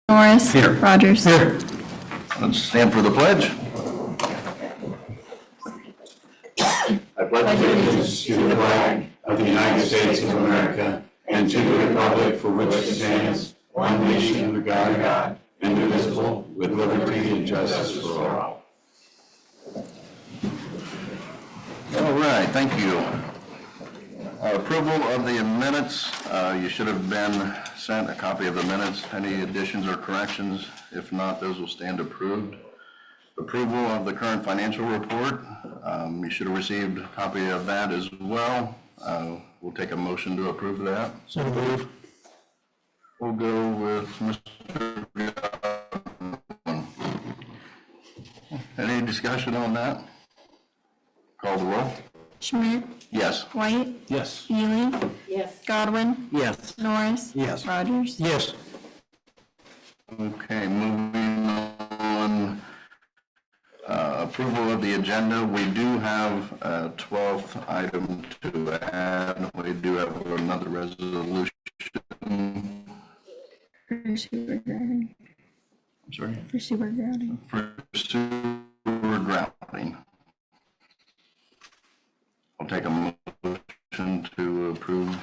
Norris. Here. Rogers. Here. Let's stand for the pledge. I pledge allegiance to the flag of the United States of America and to the republic for which it stands, one nation under God, indivisible, with liberty and justice for all. All right, thank you. Approval of the minutes. You should have been sent a copy of the minutes. Any additions or corrections? If not, those will stand approved. Approval of the current financial report. You should have received a copy of that as well. We'll take a motion to approve that. So moved. We'll go with Mr. Godwin. Any discussion on that? Call the roll. Schmidt. Yes. White. Yes. Ely. Yes. Godwin. Yes. Norris. Yes. Rogers. Yes. Okay, moving on. Approval of the agenda. We do have a 12th item to add. We do have another resolution. For sewer grouting. I'm sorry. For sewer grouting. For sewer grouting. I'll take a motion to approve.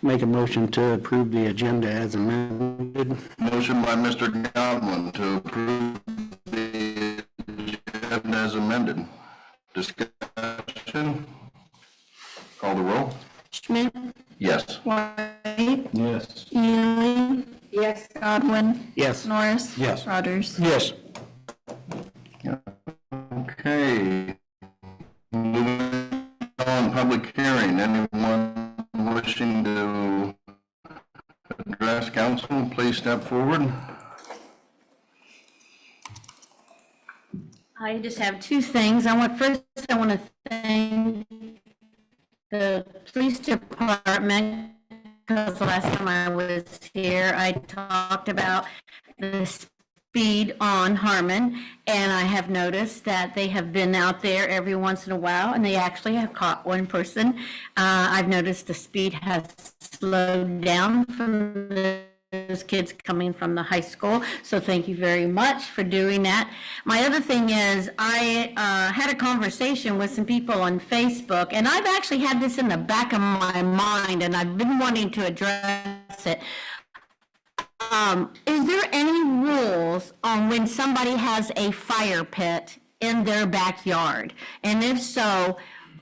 Make a motion to approve the agenda as amended. Motion by Mr. Godwin to approve the agenda as amended. Discussion. Call the roll. Schmidt. Yes. White. Yes. Ely. Yes. Godwin. Yes. Norris. Yes. Rogers. Yes. Okay. Moving on, public hearing. Anyone wishing to address council, please step forward. I just have two things. I want to thank the police department because the last time I was here, I talked about the speed on Harmon, and I have noticed that they have been out there every once in a while, and they actually have caught one person. I've noticed the speed has slowed down from those kids coming from the high school, so thank you very much for doing that. My other thing is I had a conversation with some people on Facebook, and I've actually had this in the back of my mind, and I've been wanting to address it. Is there any rules on when somebody has a fire pit in their backyard? And if so,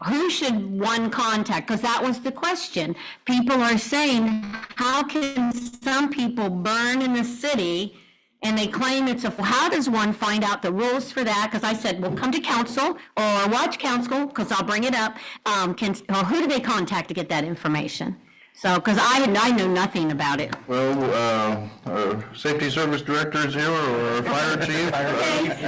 who should one contact? Because that was the question. People are saying, how can some people burn in the city and they claim it's how does one find out the rules for that? Because I said, well, come to council or watch council, because I'll bring it up. Or who do they contact to get that information? So, because I know nothing about it. Well, our safety service director is here, or our fire chief.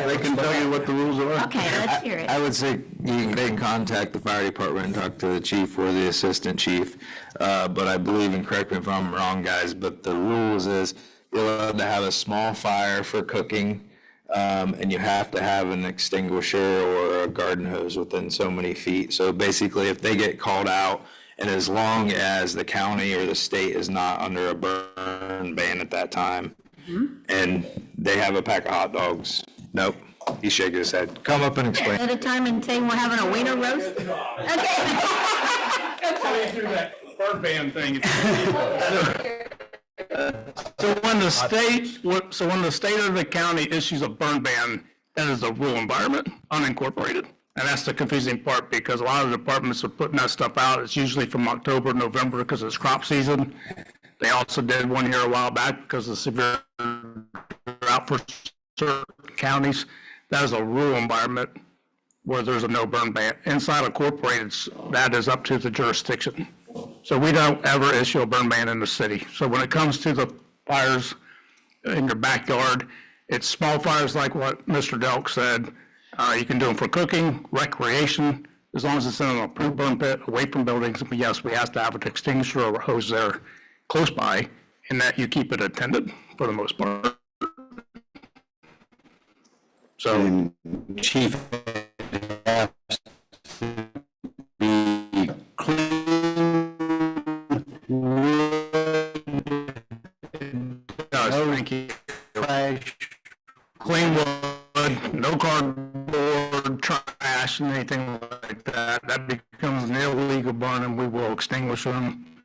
They can tell you what the rules are. Okay, let's hear it. I would say they can contact the fire department and talk to the chief or the assistant chief. But I believe, and correct me if I'm wrong, guys, but the rules is you're allowed to have a small fire for cooking, and you have to have an extinguisher or a garden hose within so many feet. So basically, if they get called out, and as long as the county or the state is not under a burn ban at that time, and they have a pack of hot dogs, nope, he's shaking his head. Come up and explain. At a time and say we're having a wiener roast? Okay. That's how you do that burn ban thing. So when the state or the county issues a burn ban, that is a rural environment, unincorporated. And that's the confusing part, because a lot of departments are putting that stuff out. It's usually from October, November, because it's crop season. They also did one here a while back because of severe drought for certain counties. That is a rural environment where there's a no burn ban. Inside of corporated, that is up to the jurisdiction. So we don't ever issue a burn ban in the city. So when it comes to the fires in your backyard, it's small fires like what Mr. Delk said. You can do them for cooking, recreation, as long as it's in an approved burn pit, away from buildings. But yes, we have to have an extinguisher or a hose there close by, and that you keep it attended for the most part. So, Chief has to be clean no cardboard, trash, and anything like that. That becomes an illegal burn, and we will extinguish them.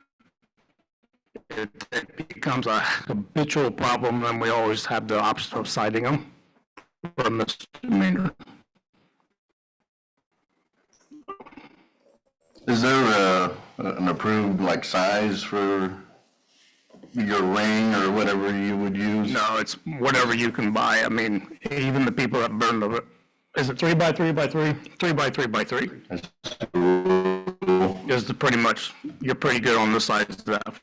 It becomes a habitual problem, and we always have the option of citing them for a misdemeanor. Is there an approved like size for your ring or whatever you would use? No, it's whatever you can buy. I mean, even the people that burn the, is it 3 by 3 by 3? 3 by 3 by 3. Is the pretty much, you're pretty good on the size of that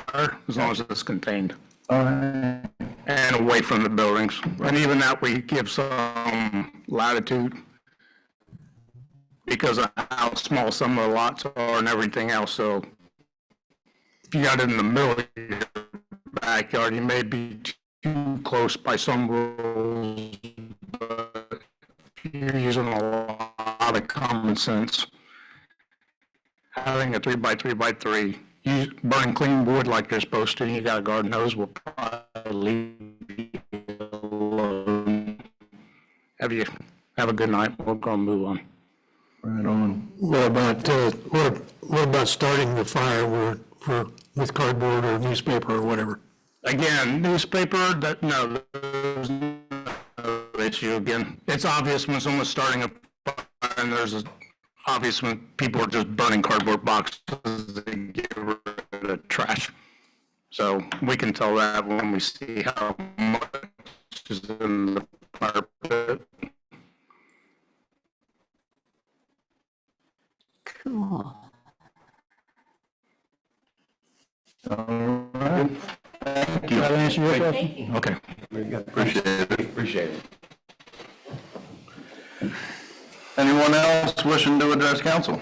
fire, as long as it's contained. All right. And away from the buildings. And even that, we give some latitude because of how small some of the lots are and everything else. So if you got it in the middle of your backyard, you may be too close by some rules, but if you're using a lot of common sense, having a 3 by 3 by 3, you burn clean wood like you're supposed to, and you got a garden hose, will probably leave you alone. Have a good night. We're gonna move on. Right on. What about starting the fire with cardboard or newspaper or whatever? Again, newspaper, no, there's no issue again. It's obvious when someone's starting a fire, and there's obvious when people are just burning cardboard boxes and get rid of trash. So we can tell that when we see how much is in the fire pit. Cool. All right. Thank you. That answer your question? Okay. Appreciate it. Anyone else wishing to address council?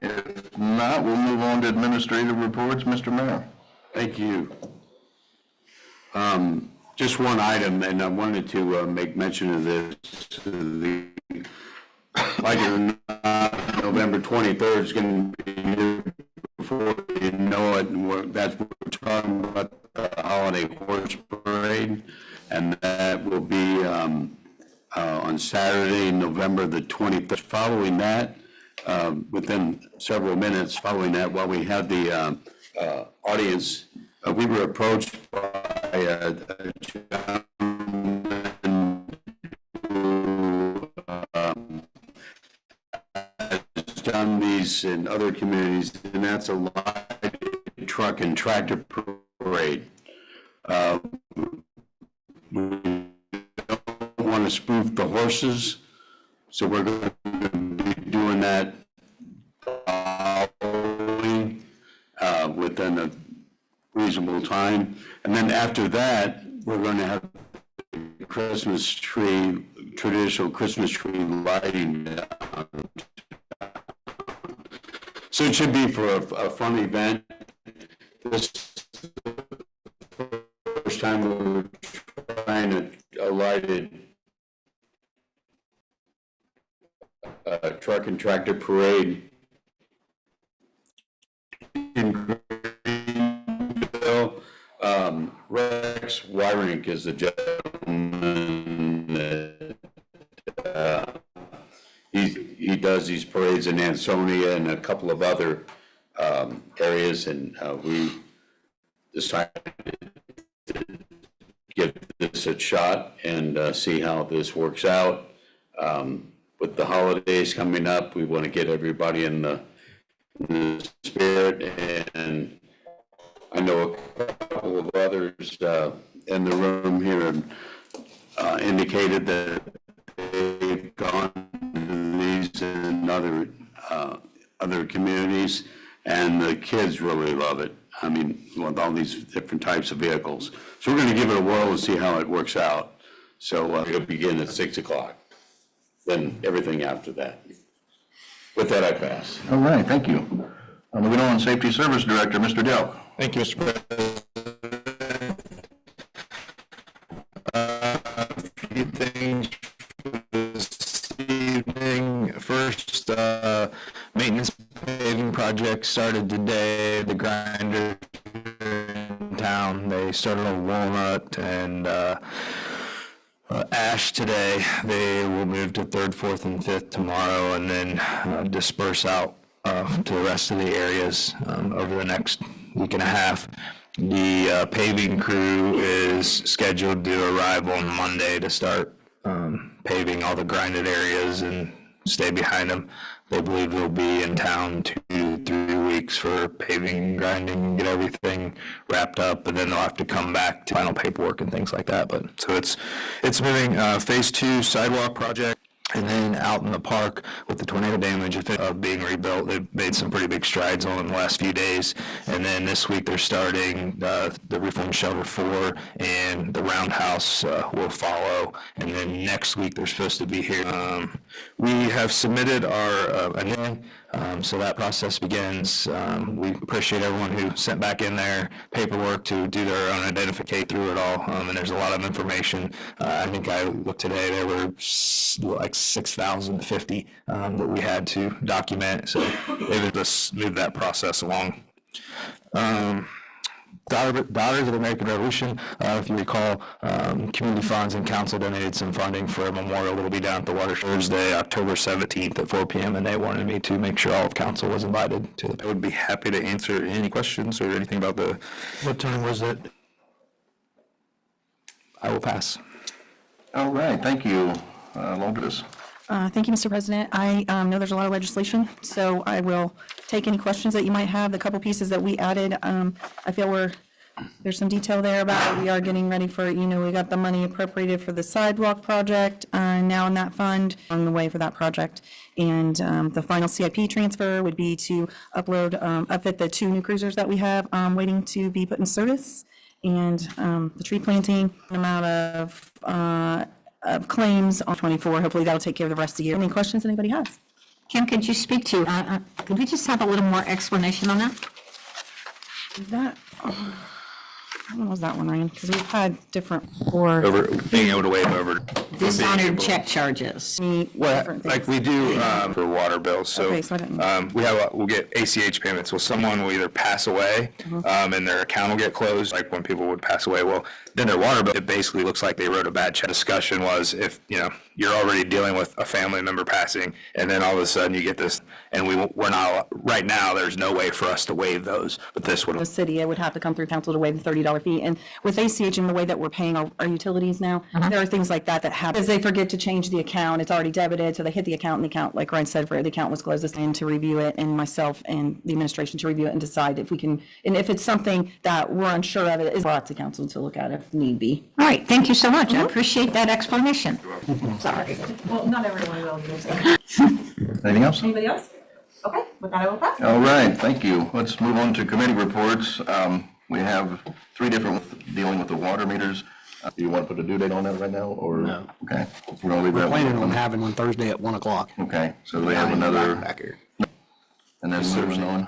If not, we'll move on to administrative reports. Mr. Mayor. Thank you. Just one item, and I wanted to make mention of this. Like it or not, November 23rd is going to be here before you know it, and we're talking about the holiday horse parade, and that will be on Saturday, November the 23rd. Following that, within several minutes following that, while we had the audience, we were approached by a gentleman who has done these in other communities, and that's a live truck and tractor parade. We don't want to spoof the horses, so we're going to be doing that following, within a reasonable time. And then after that, we're going to have Christmas tree, traditional Christmas tree lighting down. So it should be for a fun event. This is the first time we're trying a lighted truck and tractor parade in Greenville. Rex Wyrink is the gentleman that he does these parades in Ansonia and a couple of other areas, and we decided to give this a shot and see how this works out. With the holidays coming up, we want to get everybody in the spirit, and I know a couple of others in the room here indicated that they've gone to these in other communities, and the kids really love it. I mean, with all these different types of vehicles. So we're going to give it a whirl and see how it works out. So it'll begin at 6 o'clock, then everything after that. With that, I pass. All right, thank you. Moving on, Safety Service Director, Mr. Delk. Thank you, Mr. President. A few things for this evening. First, maintenance paving project started today. The grinder in town, they started on Walnut, and ash today. They will move to 3rd, 4th, and 5th tomorrow, and then disperse out to the rest of the areas over the next week and a half. The paving crew is scheduled to arrive on Monday to start paving all the grinded areas and stay behind them. They believe they'll be in town 2 to 3 weeks for paving and grinding and get everything wrapped up, and then they'll have to come back to final paperwork and things like that. But so it's moving. Phase 2 sidewalk project. And then out in the park with the tornado damage of being rebuilt, they've made some pretty big strides on in the last few days. And then this week they're starting the reform shelter 4, and the roundhouse will follow. And then next week they're supposed to be here. We have submitted our so that process begins. We appreciate everyone who sent back in their paperwork to do their own identification through it all. And there's a lot of information. I think I looked today, there were like 6,050 that we had to document. So they've just moved that process along. Daughters of the American Revolution, if you recall, community funds and council donated some funding for a memorial that will be down at the water Thursday, October 17th at 4 p.m. And they wanted me to make sure all of council was invited to the. I would be happy to answer any questions or anything about the. What time was that? I will pass. All right, thank you. Lourdes. Thank you, Mr. President. I know there's a lot of legislation, so I will take any questions that you might have. The couple pieces that we added, I feel there's some detail there about we are getting ready for, we got the money appropriated for the sidewalk project now in that fund on the way for that project. And the final CIP transfer would be to upfit the 2 new cruisers that we have waiting to be put in service. And the tree planting amount of claims on 24. Hopefully that'll take care of the rest of the year. Any questions anybody has? Kim, could you speak to, could we just have a little more explanation on that? That, when was that one, Ryan? Because we've had different, or Over being able to waive over. Dishonored check charges. different Like things. we do for water bills, so Okay, so I didn't- we'll get ACH payments. Well, someone will either pass away and their account will get closed, like when people would pass away. Well, then their water bill, it basically looks like they wrote a bad check. Discussion was if you're already dealing with a family member passing, and then all of a sudden you get this, and we're not right now. There's no way for us to waive those, but this would. The city, it would have to come through council to waive the $30 fee. And with ACH and the way that we're paying our utilities now, there are things like that happen. Because they forget to change the account, it's already debited, so they hit the account, and the account, like Ryan said, the account was closed, and to review it, and myself and the administration to review it and decide if we can, and if it's something that we're unsure of, it is brought to council to look at if need be. All right, thank you so much. I appreciate that explanation. Sorry. Well, not everyone will. Anything else? Anybody else? Okay, with that I will pass. All right, thank you. Let's move on to committee reports. We have 3 different dealing with the water meters. Do you want to put a due date on that right now, or? No. Okay. We're gonna leave that Planning on one. having one Thursday at 1 o'clock. Okay, so we have another, Back here. and then moving on.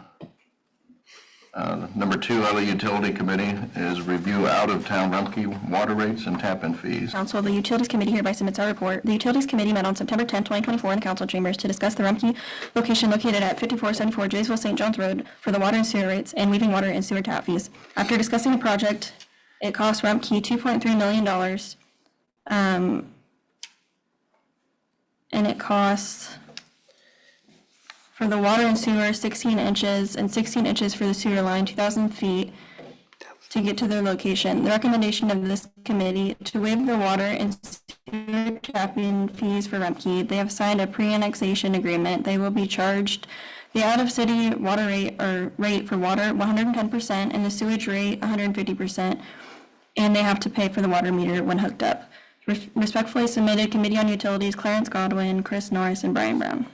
Number 2 out of the utility committee is review out-of-town Rumpke water rates and tap-in fees. Council, the Utilities Committee hereby submits our report. The Utilities Committee met on September 10, 2024 in the council chambers to discuss the Rumpke location located at 5474 Jaysville St. John's Road for the water and sewer rates and Weaving water and sewer tap fees. After discussing the project, it cost Rumpke $2.3 million. And it costs for the water and sewer 16 inches and 16 inches for the sewer line, 2,000 feet to get to their location. The recommendation of this committee to waive the water and sewer tapping fees for Rumpke. They have signed a pre-annexation agreement. They will be charged the out-of-city water rate for water 110% and the sewage rate 150%, and they have to pay for the water meter when hooked up. Respectfully submitted, Committee on Utilities, Clarence Godwin, Chris Norris, and Brian Brown.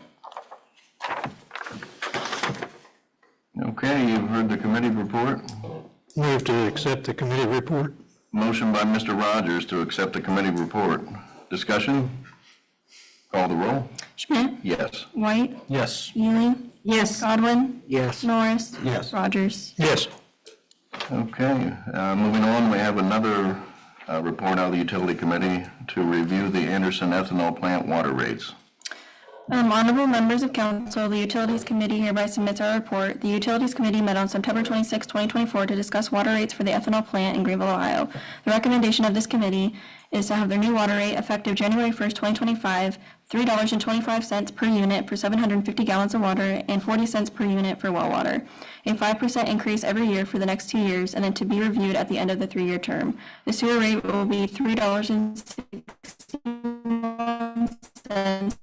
Okay, you've heard the committee report. Move to accept the committee report. Motion by Mr. Rogers to accept the committee report. Discussion? Call the roll? Schmidt? Yes. White? Yes. Ely? Yes. Godwin? Yes. Norris? Yes. Rogers? Yes. Okay, moving on, we have another report out of the utility committee to review the Anderson ethanol plant water rates. Honorable members of council, the Utilities Committee hereby submits our report. The Utilities Committee met on September 26, 2024 to discuss water rates for the ethanol plant in Greenville, Ohio. The recommendation of this committee is to have their new water rate effective January 1st, 2025, $3.25 per unit for 750 gallons of water and 40 cents per unit for well water. A 5% increase every year for the next 2 years and then to be reviewed at the end of the 3-year term. The sewer rate will be $3.61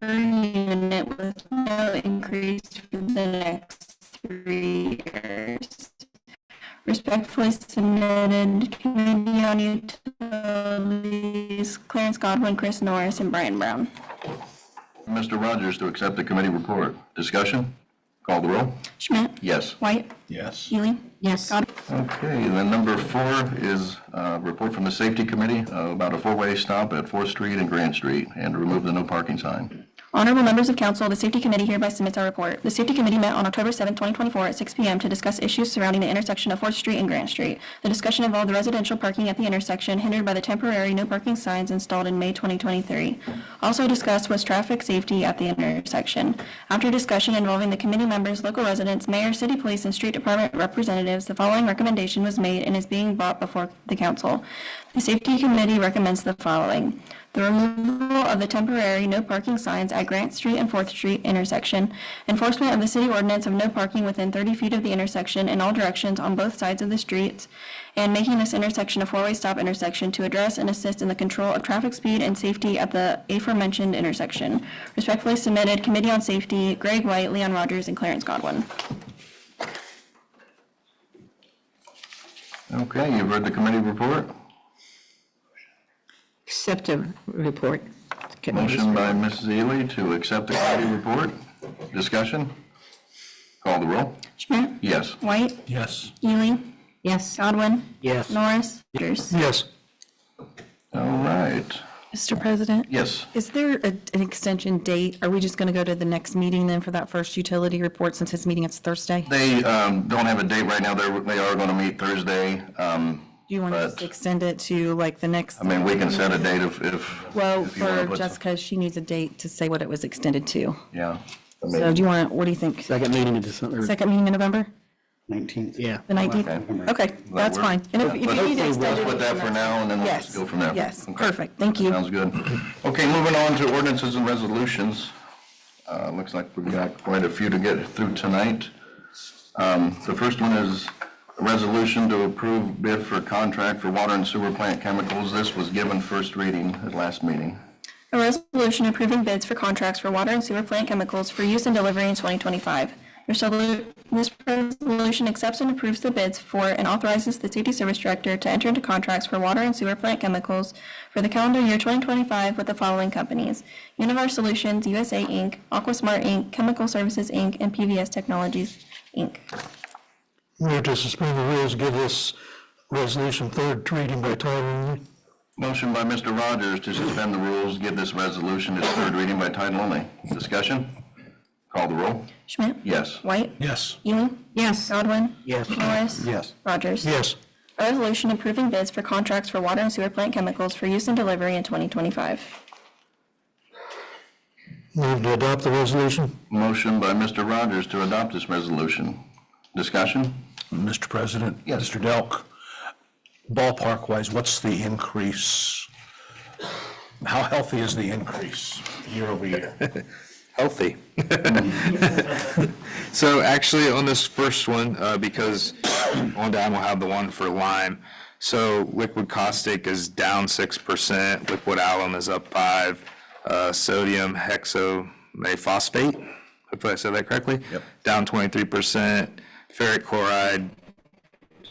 per unit with no increase for the next 3 years. Respectfully submitted, Committee on Utilities, Clarence Godwin, Chris Norris, and Brian Brown. Mr. Rogers to accept the committee report. Discussion? Call the roll. Schmidt? Yes. White? Yes. Ely? Yes. Godwin? Okay, and then number 4 is a report from the Safety Committee about a 4-way stop at 4th Street and Grand Street and to remove the no parking sign. Honorable members of council, the Safety Committee hereby submits our report. The Safety Committee met on October 7, 2024 at 6 p.m. to discuss issues surrounding the intersection of 4th Street and Grant Street. The discussion involved residential parking at the intersection hindered by the temporary no parking signs installed in May 2023. Also discussed was traffic safety at the intersection. After discussion involving the committee members, local residents, mayor, city police, and street department representatives, the following recommendation was made and is being brought before the council. The Safety Committee recommends the following. The removal of the temporary no parking signs at Grant Street and 4th Street intersection, enforcement of the city ordinance of no parking within 30 feet of the intersection in all directions on both sides of the streets, and making this intersection a 4-way stop intersection to address and assist in the control of traffic speed and safety at the aforementioned intersection. Respectfully submitted, Committee on Safety, Greg White, Leon Rogers, and Clarence Godwin. Okay, you've heard the committee report. Accept a report. Motion by Mrs. Ely to accept the committee report. Discussion? Call the roll. Schmidt? Yes. White? Yes. Ely? Yes. Godwin? Yes. Norris? Rogers? Yes. All right. Mr. President? Yes. Is there an extension date? Are we just going to go to the next meeting then for that first utility report since his meeting is Thursday? They don't have a date right now. They are going to meet Thursday. Do you want to just but- extend it to like the next? I mean, we can set a date if Well, if you wanna for put some- Jessica, she needs a date to say what it was extended to. Yeah. I So mean, do you want, what do you think? Second meeting in December, Second meeting in November? 19th. Yeah. The 19th? Okay, that's work? fine. And if you But need to hopefully extend it. we'll put that for now and then we'll Yes. just go from there. Yes, Okay. perfect. Thank you. Sounds good. Okay, moving on to ordinances and resolutions. Looks like we've got quite a few to get through tonight. The first one is a resolution to approve bid for contract for water and sewer plant chemicals. This was given first reading at last meeting. A resolution approving bids for contracts for water and sewer plant chemicals for use and delivery in 2025. This resolution accepts and approves the bids for and authorizes the Safety Service Director to enter into contracts for water and sewer plant chemicals for the calendar year 2025 with the following companies: Univar Solutions, USA Inc., Aquasmart Inc., Chemical Services Inc., and PVS Technologies Inc. Move to suspend the rules, give this resolution third reading by title only. Motion by Mr. Rogers to suspend the rules, give this resolution its third reading by title only. Discussion? Call the roll. Schmidt? Yes. White? Yes. Ely? Yes. Godwin? Yes. Norris? Yes. Rogers? Yes. A resolution approving bids for contracts for water and sewer plant chemicals for use and delivery in 2025. Move to adopt the resolution. Motion by Mr. Rogers to adopt this resolution. Discussion? Mr. President? Yes. Mr. Delk, ballpark-wise, what's the increase? How healthy is the increase year over year? Healthy. So actually on this first one, because on down we'll have the one for lime. So liquid caustic is down 6%, liquid alum is up 5%, sodium hexaphosphate, hopefully I said that correctly? Yep. Down 23%, ferric chloride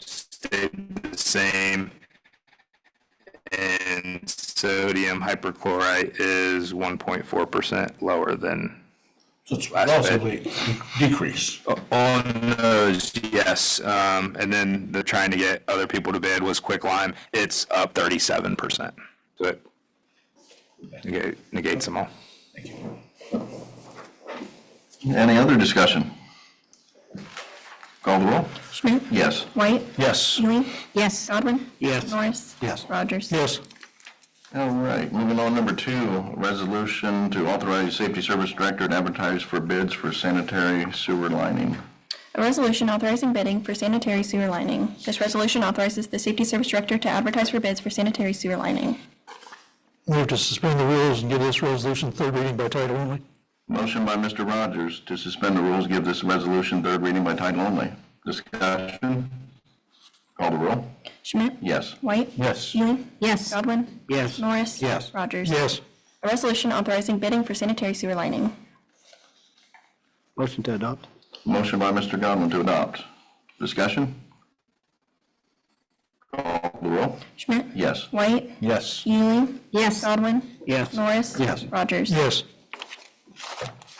stayed the same, and sodium hyperchlorite is 1.4% lower than So it's Last bid. relatively decrease. on those, yes. And then they're trying to get other people to bid was quicklime. It's up 37%. So it negates them all. Any other discussion? Call the roll. Schmidt? Yes. White? Yes. Ely? Yes. Godwin? Yes. Norris? Yes. Rogers? Yes. All right, moving on, number 2, resolution to authorize safety service director to advertise for bids for sanitary sewer lining. A resolution authorizing bidding for sanitary sewer lining. This resolution authorizes the Safety Service Director to advertise for bids for sanitary sewer lining. Move to suspend the rules and give this resolution third reading by title only. Motion by Mr. Rogers to suspend the rules, give this resolution third reading by title only. Discussion? Call the roll. Schmidt? Yes. White? Yes. Ewing? Yes. Godwin? Yes. Norris? Yes. Rogers? Yes. A resolution authorizing bidding for sanitary sewer lining. Motion to adopt? Motion by Mr. Godwin to adopt. Discussion? Call the roll. Schmidt? Yes. White? Yes. Ewing? Yes. Godwin? Yes. Norris? Yes. Rogers? Yes.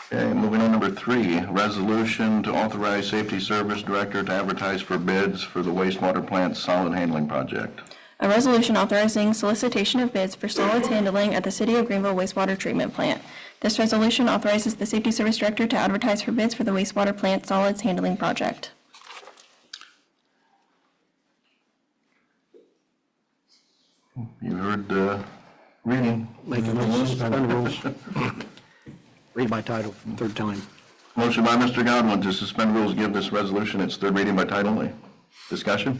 Okay, moving on, number 3, resolution to authorize safety service director to advertise for bids for the wastewater plant solid handling project. A resolution authorizing solicitation of bids for solids handling at the City of Greenville wastewater treatment plant. This resolution authorizes the Safety Service Director to advertise for bids for the wastewater plant solids handling project. You heard the reading. Make a motion to suspend the rules. Read by title, third time. Motion by Mr. Godwin to suspend rules, give this resolution its third reading by title only. Discussion?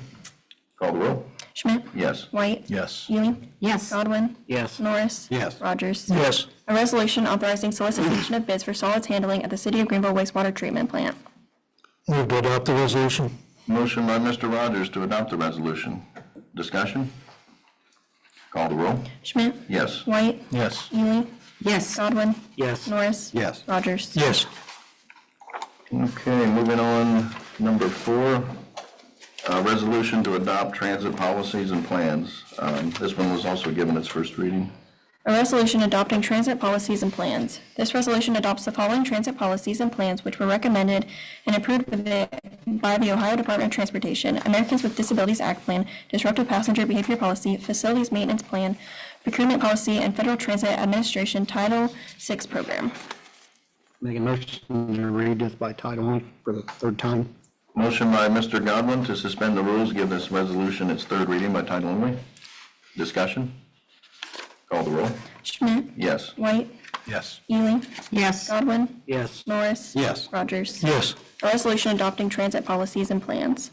Call the roll. Schmidt? Yes. White? Yes. Ewing? Yes. Godwin? Yes. Norris? Yes. Rogers? Yes. A resolution authorizing solicitation of bids for solids handling at the City of Greenville wastewater treatment plant. Move to adopt the resolution. Motion by Mr. Rogers to adopt the resolution. Discussion? Call the roll. Schmidt? Yes. White? Yes. Ewing? Yes. Godwin? Yes. Norris? Yes. Rogers? Yes. Okay, moving on, number 4, resolution to adopt transit policies and plans. This one was also given its first reading. A resolution adopting transit policies and plans. This resolution adopts the following transit policies and plans which were recommended and approved by the Ohio Department of Transportation: Americans with Disabilities Act Plan, Disruptive Passenger Behavior Policy, Facilities Maintenance Plan, Procurement Policy, and Federal Transit Administration Title VI Program. Make a motion to read this by title only for the third time. Motion by Mr. Godwin to suspend the rules, give this resolution its third reading by title only. Discussion? Call the roll. Schmidt? Yes. White? Yes. Ewing? Yes. Godwin? Yes. Norris? Yes. Rogers? Yes. A resolution adopting transit policies and plans.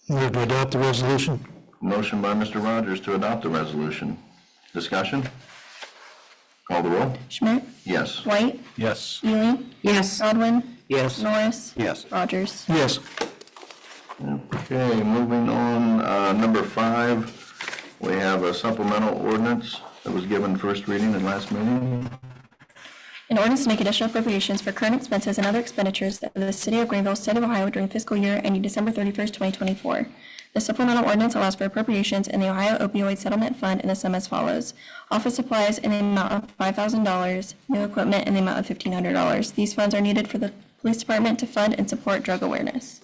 Move to adopt the resolution. Motion by Mr. Rogers to adopt the resolution. Discussion? Call the roll. Schmidt? Yes. White? Yes. Ewing? Yes. Godwin? Yes. Norris? Yes. Rogers? Yes. Okay, moving on, number 5, we have a supplemental ordinance that was given first reading at last meeting. An ordinance to make additional appropriations for current expenses and other expenditures of the City of Greenville, State of Ohio during fiscal year ending December 31st, 2024. The supplemental ordinance allows for appropriations in the Ohio Opioid Settlement Fund in the sum as follows: office supplies in the amount of $5,000, new equipment in the amount of $1,500. These funds are needed for the police department to fund and support drug awareness.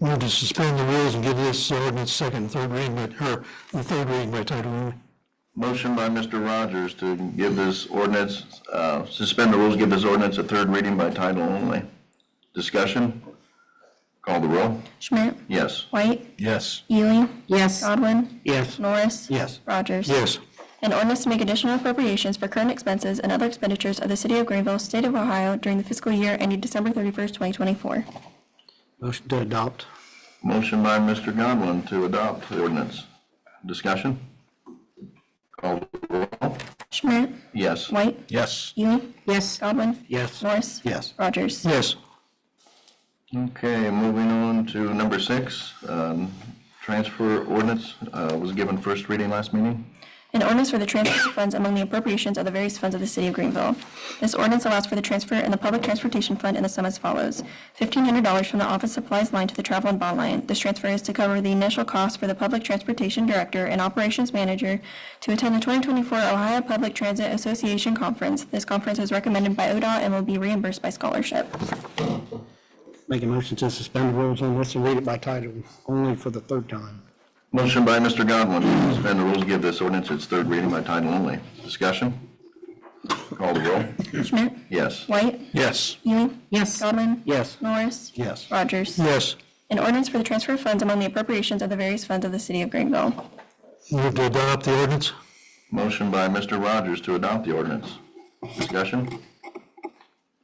Move to suspend the rules and give this ordinance second and third reading, the third reading by title only. Motion by Mr. Rogers to give this ordinance, suspend the rules, give this ordinance a third reading by title only. Discussion? Call the roll. Schmidt? Yes. White? Yes. Ewing? Yes. Godwin? Yes. Norris? Yes. Rogers? Yes. An ordinance to make additional appropriations for current expenses and other expenditures of the City of Greenville, State of Ohio during the fiscal year ending December 31st, 2024. Motion to adopt. Motion by Mr. Godwin to adopt the ordinance. Discussion? Call the roll. Schmidt? Yes. White? Yes. Ewing? Yes. Godwin? Yes. Norris? Yes. Rogers? Yes. Okay, moving on to number 6, transfer ordinance was given first reading last meeting. An ordinance for the transfer of funds among the appropriations of the various funds of the City of Greenville. This ordinance allows for the transfer in the Public Transportation Fund in the sum as follows: $1,500 from the office supplies line to the travel and bond line. This transfer is to cover the initial cost for the Public Transportation Director and Operations Manager to attend the 2024 Ohio Public Transit Association Conference. This conference is recommended by ODOT and will be reimbursed by scholarship. Make a motion to suspend the rules on this and read it by title only for the third time. Motion by Mr. Godwin to suspend the rules, give this ordinance its third reading by title only. Discussion? Call the roll. Schmidt? Yes. White? Yes. Ewing? Yes. Godwin? Yes. Norris? Yes. Rogers? Yes. An ordinance for the transfer of funds among the appropriations of the various funds of the City of Greenville. Move to adopt the ordinance. Motion by Mr. Rogers to adopt the ordinance. Discussion?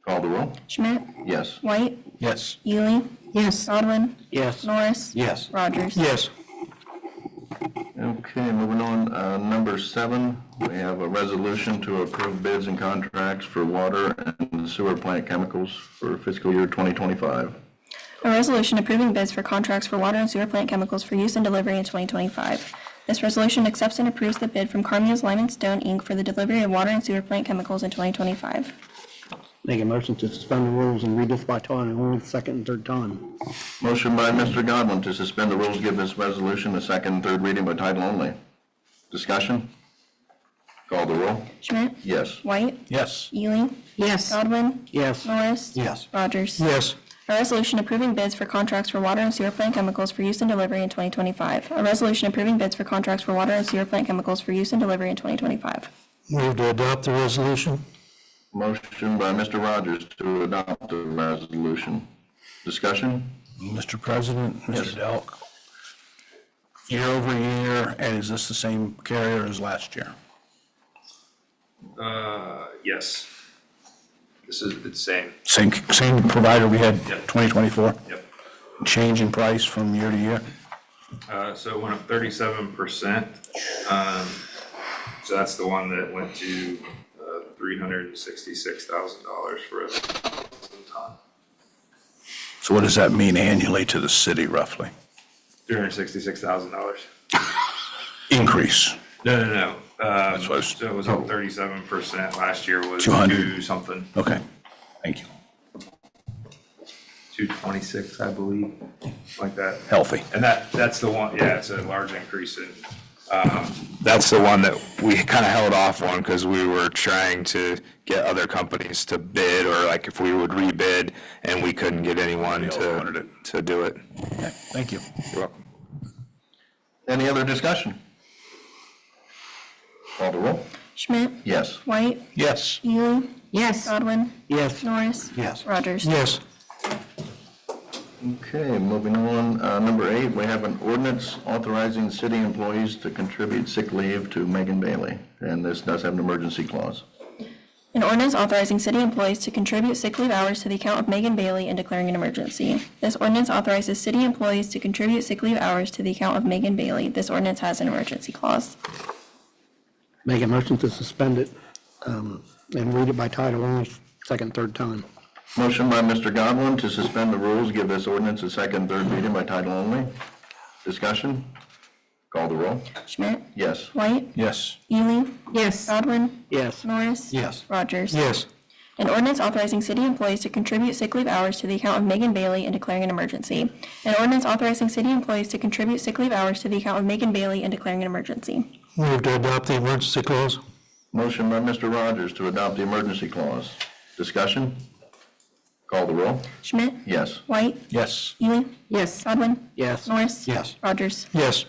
Call the roll? Schmidt, Yes. White, Yes. Ely, Yes. Godwin, Yes. Norris, Yes. Rogers. Yes. Okay, moving on, number 7, we have a resolution to approve bids and contracts for water and sewer plant chemicals for fiscal year 2025. A resolution approving bids for contracts for water and sewer plant chemicals for use and delivery in 2025. This resolution accepts and approves the bid from Carmiel's Lime and Stone, Inc. for the delivery of water and sewer plant chemicals in 2025. Make a motion to suspend the rules and read this by title only, second and third time. Motion by Mr. Godwin to suspend the rules, give this resolution a second and third reading by title only. Discussion? Call the roll? Schmidt, Yes. White, Yes. Ely, Yes. Godwin, Yes. Norris, Yes. Rogers. Yes. A resolution approving bids for contracts for water and sewer plant chemicals for use and delivery in 2025. A resolution approving bids for contracts for water and sewer plant chemicals for use and delivery in 2025. Move to adopt the resolution. Motion by Mr. Rogers to adopt the resolution. Discussion? Mr. President, Mr. Delk, year over year, and is this the same carrier as last year? Yes. This is the same. Same provider we had Yep. 2024? Yep. Change in price from year to year? So it went up 37%. So that's the one that went to $366,000 for a 1,000 ton. So what does that mean annually to the city roughly? $366,000. Increase? No. That's what I was- So it was up 37%. Last year was 200. 2 something, Okay, thank you. 226, I believe, like that. Healthy. And that's the one, yeah, it's a large increase in, that's the one that we kind of held off on because we were trying to get other companies to bid, or like if we would rebid and we couldn't get anyone to do it. Okay, thank you. You're welcome. Any other discussion? Call the roll? Schmidt, Yes. White, Yes. Ely, Yes. Godwin, Yes. Norris, Yes. Rogers. Yes. Okay, moving on, number 8, we have an ordinance authorizing city employees to contribute sick leave to Megan Bailey, and this does have an emergency clause. An ordinance authorizing city employees to contribute sick leave hours to the account of Megan Bailey and declaring an emergency. This ordinance authorizes city employees to contribute sick leave hours to the account of Megan Bailey. This ordinance has an emergency clause. Make a motion to suspend it, and read it by title only, second, third time. Motion by Mr. Godwin to suspend the rules, give this ordinance a second, third reading by title only. Discussion? Call the roll? Schmidt, Yes. White, Yes. Ely, Yes. Godwin, Yes. Norris. Yes. Rogers. Yes. An ordinance authorizing city employees to contribute sick leave hours to the account of Megan Bailey and declaring an emergency. An ordinance authorizing city employees to contribute sick leave hours to the account of Megan Bailey and declaring an emergency. Move to adopt the emergency clause. Motion by Mr. Rogers to adopt the emergency clause. Discussion? Call the roll? Schmidt, Yes. White, Yes. Ely, Yes. Godwin, Yes. Norris. Yes. Rogers. Yes.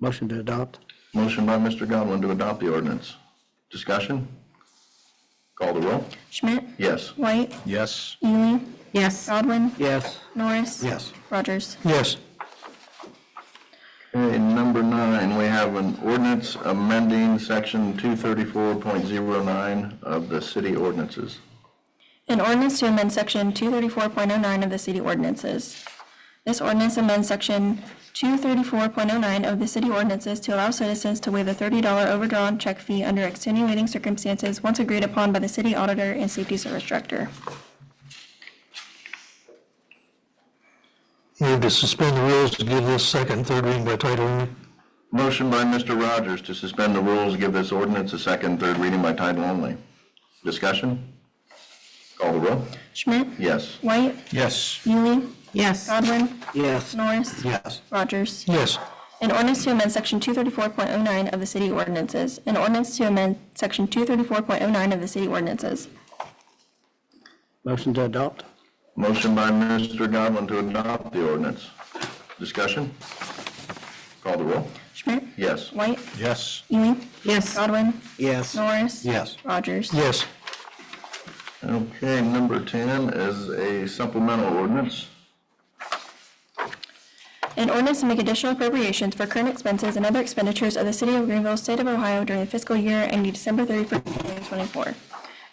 Motion to adopt. Motion by Mr. Godwin to adopt the ordinance. Discussion? Call the roll? Schmidt, Yes. White, Yes. Ely, Yes. Godwin, Yes. Norris. Yes. Rogers. Yes. Okay, number 9, we have an ordinance amending section 234.09 of the city ordinances. An ordinance to amend section 234.09 of the city ordinances. This ordinance amends section 234.09 of the city ordinances to allow citizens to waive a $30 overdrawn check fee under extenuating circumstances once agreed upon by the city auditor and safety service director. Move to suspend the rules to give this second, third reading by title only. Motion by Mr. Rogers to suspend the rules, give this ordinance a second, third reading by title only. Discussion? Call the roll? Schmidt, Yes. White, Yes. Ely, Yes. Godwin, Yes. Norris. Yes. Rogers. Yes. An ordinance to amend section 234.09 of the city ordinances. An ordinance to amend section 234.09 of the city ordinances. Motion to adopt. Motion by Mr. Godwin to adopt the ordinance. Discussion? Call the roll? Schmidt, Yes. White, Yes. Ely, Yes. Godwin, Yes. Norris. Yes. Rogers. Yes. Okay, number 10 is a supplemental ordinance. An ordinance to make additional appropriations for current expenses and other expenditures of the City of Greenville, State of Ohio during the fiscal year ending December 31st, 2024.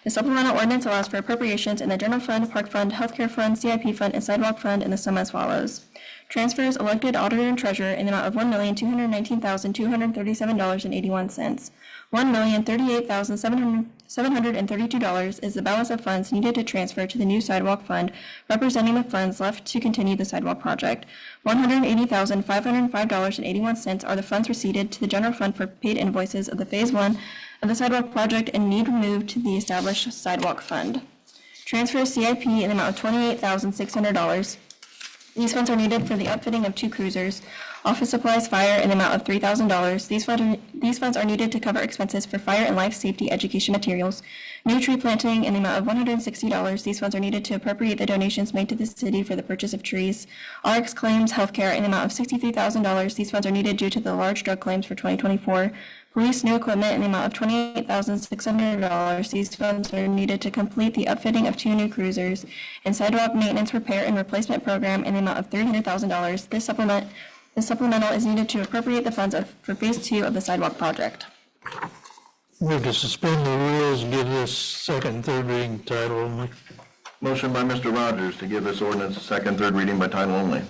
The supplemental ordinance allows for appropriations in the General Fund, Park Fund, Healthcare Fund, CIP Fund, and Sidewalk Fund, and the sum as follows. Transfers elected auditor and treasurer in the amount of $1,219,237.81. $1,038,732 is the balance of funds needed to transfer to the new sidewalk fund, representing the funds left to continue the sidewalk project. $180,505.81 are the funds receipted to the general fund for paid invoices of the Phase 1 of the sidewalk project and need removed to the established sidewalk fund. Transfer CIP in the amount of $28,600. These funds are needed for the upfitting of 2 cruisers. Office supplies fire in the amount of $3,000. These funds are needed to cover expenses for fire and life safety education materials. New tree planting in the amount of $160. These funds are needed to appropriate the donations made to the city for the purchase of trees. RX claims healthcare in the amount of $63,000. These funds are needed due to the large drug claims for 2024. Police new equipment in the amount of $28,600. These funds are needed to complete the upfitting of 2 new cruisers. And sidewalk maintenance repair and replacement program in the amount of $300,000. This supplemental is needed to appropriate the funds for Phase 2 of the sidewalk project. Move to suspend the rules and give this second and third reading title only. Motion by Mr. Rogers to give this ordinance a second, third reading by title only.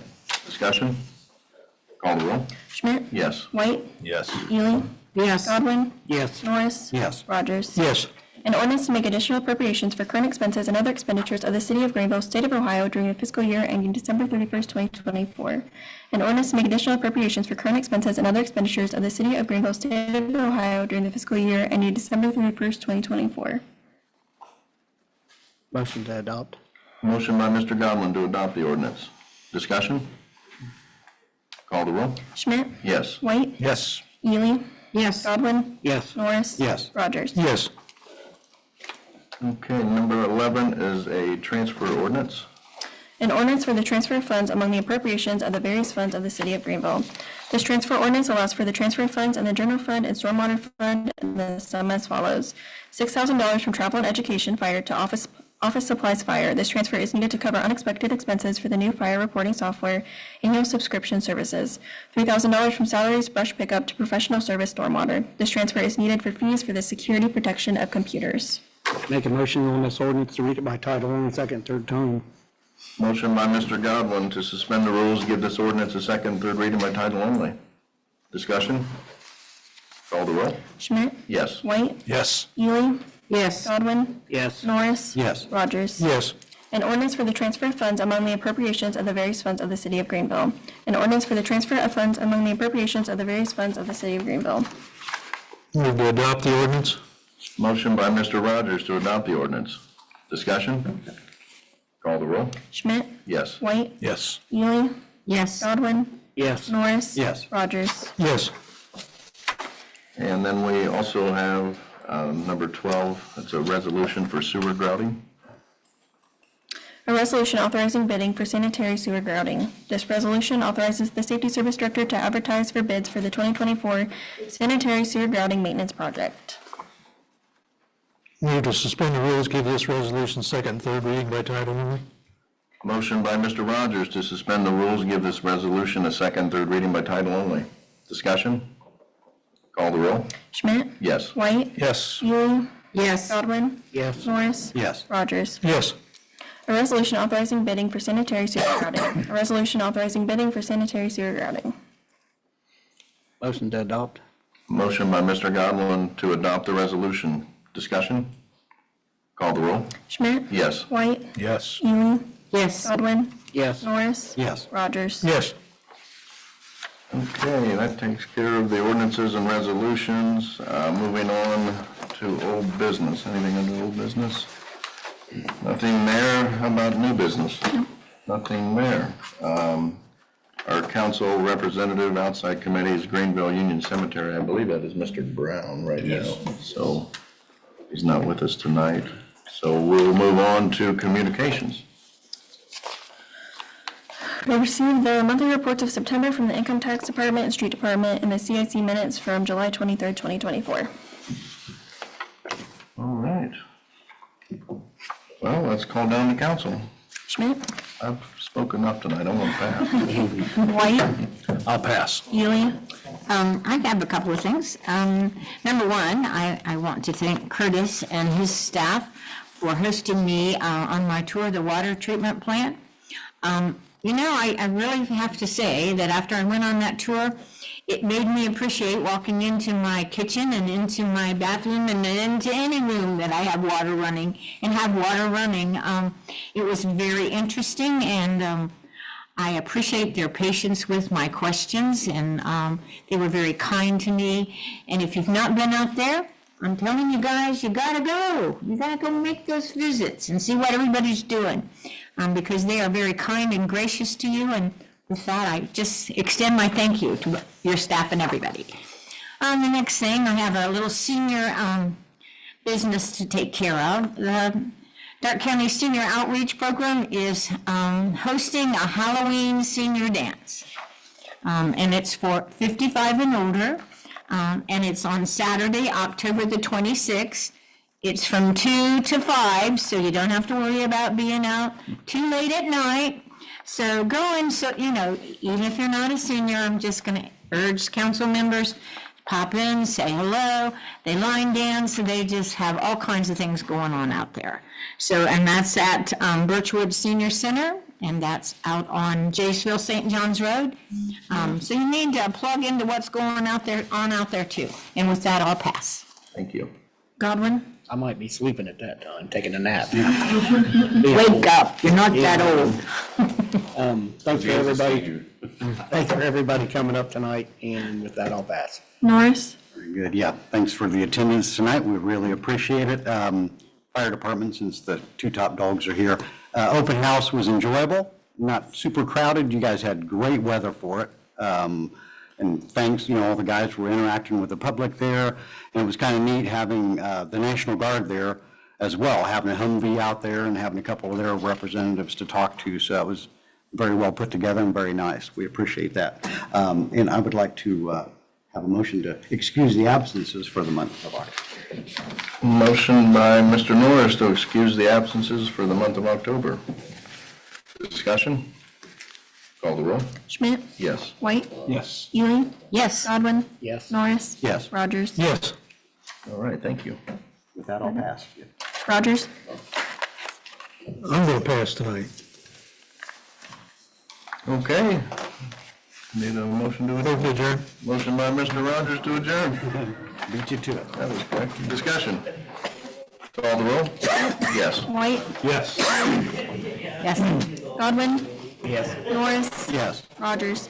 Discussion? Call the roll. Schmidt? Yes. White? Yes. Ely? Yes. Godwin? Yes. Norris? Yes. Rogers? Yes. An ordinance to make additional appropriations for current expenses and other expenditures of the City of Greenville, State of Ohio during the fiscal year ending December 31st, 2024. An ordinance to make additional appropriations for current expenses and other expenditures of the City of Greenville, State of Ohio during the fiscal year ending December 31st, 2024. Motion to adopt. Motion by Mr. Godwin to adopt the ordinance. Discussion? Call the roll. Schmidt? Yes. White? Yes. Ely? Yes. Godwin? Yes. Norris? Yes. Rogers? Yes. Okay, number 11 is a transfer ordinance. An ordinance for the transfer of funds among the appropriations of the various funds of the City of Greenville. This transfer ordinance allows for the transfer of funds in the General Fund and Stormwater Fund, and the sum as follows. $6,000 from travel and education fire to office supplies fire. This transfer is needed to cover unexpected expenses for the new fire reporting software, annual subscription services. $3,000 from salaries brush pickup to professional service stormwater. This transfer is needed for fees for the security protection of computers. Make a motion on this ordinance to read it by title only, second, third time. Motion by Mr. Godwin to suspend the rules, give this ordinance a second, third reading by title only. Discussion? Call the roll. Schmidt? Yes. White? Yes. Ely? Yes. Godwin? Yes. Norris? Yes. Rogers? Yes. An ordinance for the transfer of funds among the appropriations of the various funds of the City of Greenville. An ordinance for the transfer of funds among the appropriations of the various funds of the City of Greenville. Move to adopt the ordinance. Motion by Mr. Rogers to adopt the ordinance. Discussion? Call the roll. Schmidt? Yes. White? Yes. Ely? Yes. Godwin? Yes. Norris? Yes. Rogers? Yes. And then we also have number 12, it's a resolution for sewer grouting. A resolution authorizing bidding for sanitary sewer grouting. This resolution authorizes the Safety Service Director to advertise for bids for the 2024 sanitary sewer grouting maintenance project. Move to suspend the rules, give this resolution second, third reading by title only. Motion by Mr. Rogers to suspend the rules and give this resolution a second, third reading by title only. Discussion? Call the roll. Schmidt? Yes. White? Yes. Ely? Yes. Godwin? Yes. Norris? Yes. Rogers? Yes. A resolution authorizing bidding for sanitary sewer grouting. A resolution authorizing bidding for sanitary sewer grouting. Motion to adopt. Motion by Mr. Godwin to adopt the resolution. Discussion? Call the roll. Schmidt? Yes. White? Yes. Ely? Yes. Godwin? Yes. Norris? Yes. Rogers? Yes. Okay, that takes care of the ordinances and resolutions. Moving on to old business. Anything under old business? Nothing there. How about new business? Nothing there. Our council representative outside committee is Greenville Union Cemetery. I believe that is Mr. Brown right now. So he's not with us tonight. So we'll move on to communications. We received the monthly reports of September from the Income Tax Department and Street Department and the CIC minutes from July 23rd, 2024. All right. Well, let's call down the council. Schmidt? spoke enough tonight, I'm gonna pass. White, I'll pass. Ely, I have a couple of things. Number one, I want to thank Curtis and his staff for hosting me on my tour of the water treatment plant. I really have to say that after I went on that tour, it made me appreciate walking into my kitchen and into my bathroom and into any room that I have water running and have water running. It was very interesting, and I appreciate their patience with my questions, and they were very kind to me. And if you've not been out there, I'm telling you guys, you gotta go. You gotta go make those visits and see what everybody's doing, because they are very kind and gracious to you. And with that, I just extend my thank you to your staff and everybody. The next thing, I have a little senior business to take care of. The Dark County Senior Outreach Program is hosting a Halloween senior dance. And it's for 55 and older. And it's on Saturday, October the 26th. It's from 2 to 5, so you don't have to worry about being out too late at night. So go and, even if you're not a senior, I'm just going to urge council members, pop in, say hello. They line dance, and they just have all kinds of things going on out there. So, and that's at Birchwood Senior Center, and that's out on Jaysville, St. John's Road. So you need to plug into what's going out there too. And with that, I'll pass. Thank you. Godwin, I might be sleeping at that time, taking a nap. Wake up, you're not that old. Thanks for everybody. Thanks for everybody coming up tonight, and with that, I'll pass. Norris, Very good, yeah. Thanks for the attendance tonight. We really appreciate it. Fire department, since the two top dogs are here. Open house was enjoyable, not super crowded. You guys had great weather for it. And thanks, all the guys were interacting with the public there. And it was kind of neat having the National Guard there as well, having a Humvee out there and having a couple of their representatives to talk to. So it was very well put together and very nice. We appreciate that. And I would like to have a motion to excuse the absences for the month of October. Motion by Mr. Norris to excuse the absences for the month of October. Discussion? Call the roll. Schmidt, Yes. White, Yes. Ely, Yes. Godwin, Yes. Norris. Yes. Rogers. Yes. All right, thank you. With that, I'll pass. Rogers. I'm going to pass tonight. Okay. Need a motion to adjourn? Move to adjourn. Motion by Mr. Rogers to adjourn. Beat you to it. That was quick. Discussion? Call the roll? Yes. White, Yes. Yes. Godwin, Yes. Norris, Yes. Rogers.